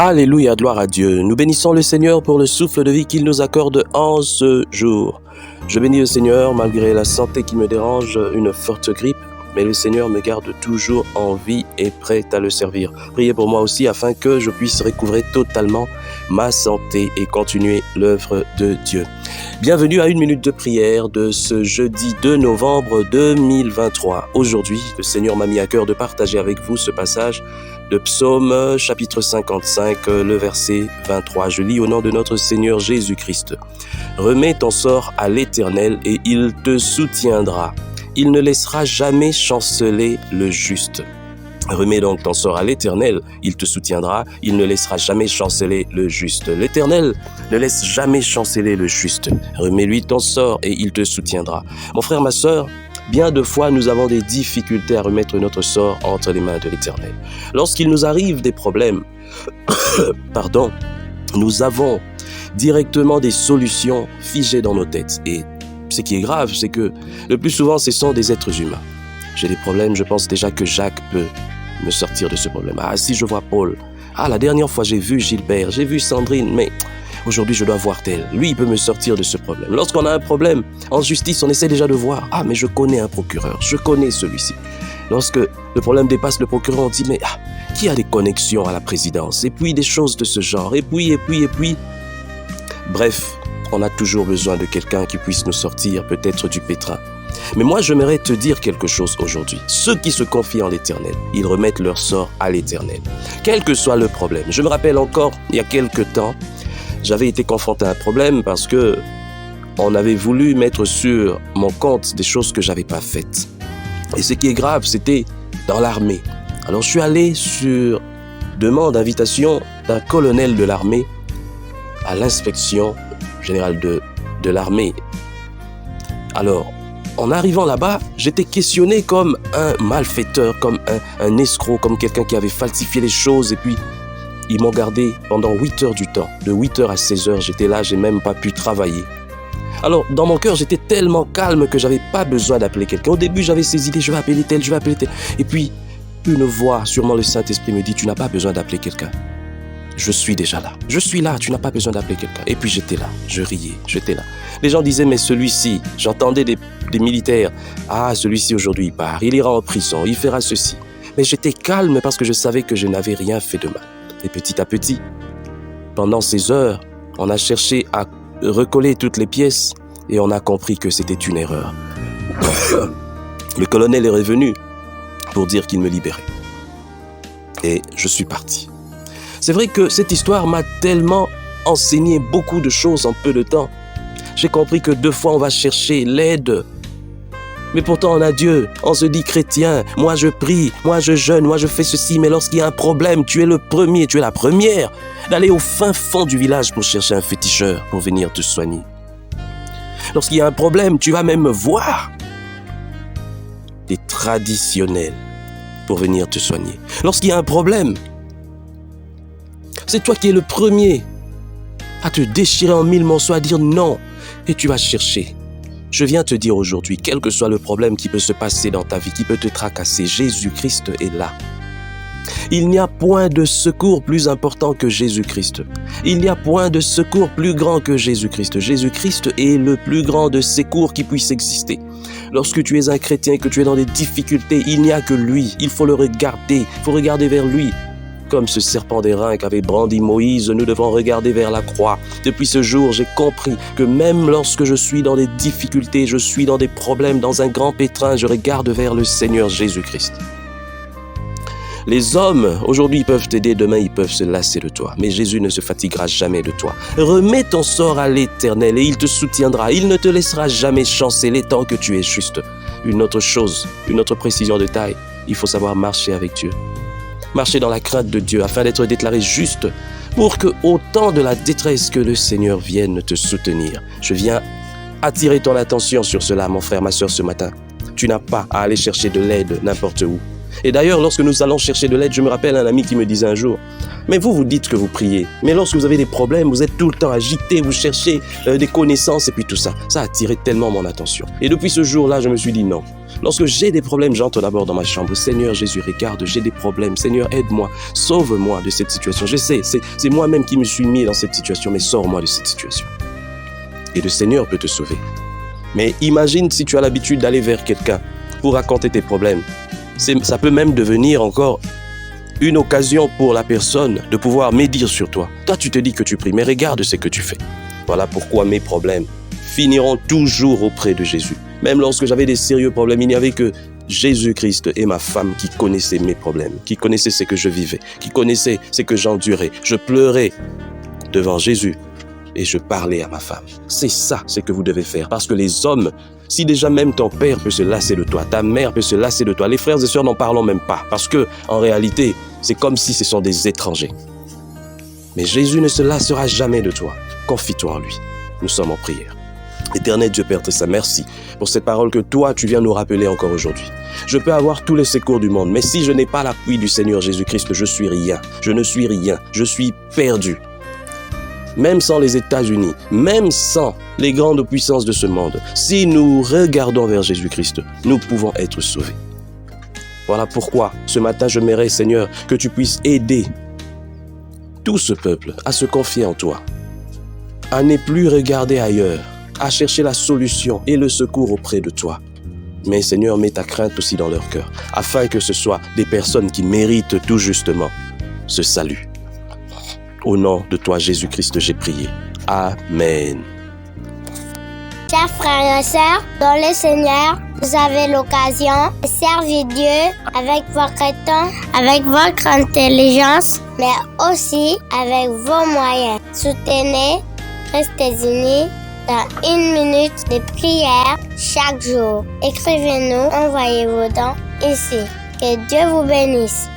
Alléluia, gloire à Dieu. Nous bénissons le Seigneur pour le souffle de vie qu'il nous accorde en ce jour. Je bénis le Seigneur malgré la santé qui me dérange, une forte grippe, mais le Seigneur me garde toujours en vie et prêt à le servir. Priez pour moi aussi afin que je puisse recouvrer totalement ma santé et continuer l'œuvre de Dieu. Bienvenue à une minute de prière de ce jeudi 2 novembre 2023. Aujourd'hui, le Seigneur m'a mis à cœur de partager avec vous ce passage de Psaume chapitre 55, le verset 23. Je lis au nom de notre Seigneur Jésus-Christ. Remets ton sort à l'Éternel et il te soutiendra. Il ne laissera jamais chanceler le juste. Remets donc ton sort à l'Éternel, il te soutiendra, il ne laissera jamais chanceler le juste. L'Éternel ne laisse jamais chanceler le juste. Remets-lui ton sort et il te soutiendra. Mon frère, ma sœur, bien de fois nous avons des difficultés à remettre notre sort entre les mains de l'Éternel. Lorsqu'il nous arrive des problèmes, nous avons directement des solutions figées dans nos têtes. Et ce qui est grave, c'est que le plus souvent, ce sont des êtres humains. J'ai des problèmes, je pense déjà que Jacques peut me sortir de ce problème. Ah, si je vois Paul, la dernière fois j'ai vu Gilbert, j'ai vu Sandrine, mais aujourd'hui je dois voir tel. Lui, il peut me sortir de ce problème. Lorsqu'on a un problème en justice, on essaie déjà de voir, mais je connais un procureur, je connais celui-ci. Lorsque le problème dépasse le procureur, on dit, mais qui a des connexions à la présidence? Et puis des choses de ce genre, et puis. Bref, on a toujours besoin de quelqu'un qui puisse nous sortir peut-être du pétrin. Mais moi, j'aimerais te dire quelque chose aujourd'hui. Ceux qui se confient en l'Éternel, ils remettent leur sort à l'Éternel. Quel que soit le problème. Je me rappelle encore, il y a quelque temps, j'avais été confronté à un problème parce que on avait voulu mettre sur mon compte des choses que j'avais pas faites. Et ce qui est grave, c'était dans l'armée. Alors, je suis allé sur demande d'invitation d'un colonel de l'armée à l'inspection générale de l'armée. Alors, en arrivant là-bas, j'étais questionné comme un malfaiteur, comme un escroc, comme quelqu'un qui avait falsifié les choses. Et puis, ils m'ont gardé pendant 8 heures du temps. De 8 heures à 16 heures, j'étais là, j'ai même pas pu travailler. Alors, dans mon cœur, j'étais tellement calme que j'avais pas besoin d'appeler quelqu'un. Au début, j'avais ces idées, je vais appeler tel. Et puis, une voix, sûrement le Saint-Esprit me dit, tu n'as pas besoin d'appeler quelqu'un. Je suis déjà là. Je suis là, tu n'as pas besoin d'appeler quelqu'un. Et puis j'étais là, je riais, j'étais là. Les gens disaient, mais celui-ci, j'entendais des militaires. Celui-ci aujourd'hui il part, il ira en prison, il fera ceci. Mais j'étais calme parce que je savais que je n'avais rien fait de mal. Et petit à petit, pendant ces heures, on a cherché à recoller toutes les pièces et on a compris que c'était une erreur. Le colonel est revenu pour dire qu'il me libérait. Et je suis parti. C'est vrai que cette histoire m'a tellement enseigné beaucoup de choses en peu de temps. J'ai compris que 2 fois on va chercher l'aide. Mais pourtant on a Dieu, on se dit chrétien, moi je prie, moi je jeûne, moi je fais ceci. Mais lorsqu'il y a un problème, tu es le premier, tu es la première d'aller au fin fond du village pour chercher un féticheur pour venir te soigner. Lorsqu'il y a un problème, tu vas même voir des traditionnels pour venir te soigner. Lorsqu'il y a un problème, c'est toi qui es le premier à te déchirer en 1000 morceaux, à dire non. Et tu vas chercher. Je viens te dire aujourd'hui, quel que soit le problème qui peut se passer dans ta vie, qui peut te tracasser, Jésus-Christ est là. Il n'y a point de secours plus important que Jésus-Christ. Il n'y a point de secours plus grand que Jésus-Christ. Jésus-Christ est le plus grand de secours qui puisse exister. Lorsque tu es un chrétien, que tu es dans des difficultés, il n'y a que lui. Il faut le regarder. Il faut regarder vers lui. Comme ce serpent d'airain qu'avait brandi Moïse, nous devons regarder vers la croix. Depuis ce jour, j'ai compris que même lorsque je suis dans des difficultés, je suis dans des problèmes, dans un grand pétrin, je regarde vers le Seigneur Jésus-Christ. Les hommes, aujourd'hui, ils peuvent t'aider, demain, ils peuvent se lasser de toi. Mais Jésus ne se fatiguera jamais de toi. Remets ton sort à l'Éternel et il te soutiendra. Il ne te laissera jamais chanceler tant que tu es juste. Une autre chose, une autre précision de taille, il faut savoir marcher avec Dieu. Marcher dans la crainte de Dieu afin d'être déclaré juste pour que, au temps de la détresse, que le Seigneur vienne te soutenir. Je viens attirer ton attention sur cela, mon frère, ma sœur, ce matin. Tu n'as pas à aller chercher de l'aide n'importe où. Et d'ailleurs, lorsque nous allons chercher de l'aide, je me rappelle un ami qui me disait un jour, mais vous dites que vous priez, mais lorsque vous avez des problèmes, vous êtes tout le temps agité, vous cherchez des connaissances et puis tout ça. Ça a attiré tellement mon attention. Et depuis ce jour-là, je me suis dit non, Lorsque j'ai des problèmes, j'entre d'abord dans ma chambre. Seigneur Jésus, regarde, j'ai des problèmes. Seigneur, aide-moi, sauve-moi de cette situation. Je sais, c'est moi-même qui me suis mis dans cette situation, mais sors-moi de cette situation. Et le Seigneur peut te sauver. Mais imagine si tu as l'habitude d'aller vers quelqu'un pour raconter tes problèmes. Ça peut même devenir encore une occasion pour la personne de pouvoir médire sur toi. Toi, tu te dis que tu pries, mais regarde ce que tu fais. Voilà pourquoi mes problèmes finiront toujours auprès de Jésus. Même lorsque j'avais des sérieux problèmes, il n'y avait que Jésus-Christ et ma femme qui connaissaient mes problèmes, qui connaissaient ce que je vivais, qui connaissaient ce que j'endurais. Je pleurais devant Jésus et je parlais à ma femme. C'est ça ce que vous devez faire. Parce que les hommes, si déjà même ton père peut se lasser de toi, ta mère peut se lasser de toi, les frères et sœurs n'en parlons même pas. Parce que en réalité, c'est comme si ce sont des étrangers. Mais Jésus ne se lassera jamais de toi. Confie-toi en lui. Nous sommes en prière. Éternel Dieu Père très saint, merci pour cette parole que toi, tu viens nous rappeler encore aujourd'hui. Je peux avoir tous les secours du monde, mais si je n'ai pas l'appui du Seigneur Jésus-Christ, je suis rien. Je ne suis rien. Je suis perdu. Même sans les États-Unis, même sans les grandes puissances de ce monde, si nous regardons vers Jésus-Christ, nous pouvons être sauvés. Voilà pourquoi, ce matin, je m'aimerais, Seigneur, que tu puisses aider tout ce peuple à se confier en toi, à ne plus regarder ailleurs, à chercher la solution et le secours auprès de toi. Mais Seigneur, mets ta crainte aussi dans leur cœur, afin que ce soit des personnes qui méritent tout justement ce salut. Au nom de toi, Jésus-Christ, j'ai prié. Amen. Chers frères et sœurs, dans le Seigneur, vous avez l'occasion de servir Dieu avec votre temps, avec votre intelligence, mais aussi avec vos moyens. Soutenez, restez unis dans 1 minute de prière chaque jour. Écrivez-nous, envoyez vos dons ici. Que Dieu vous bénisse.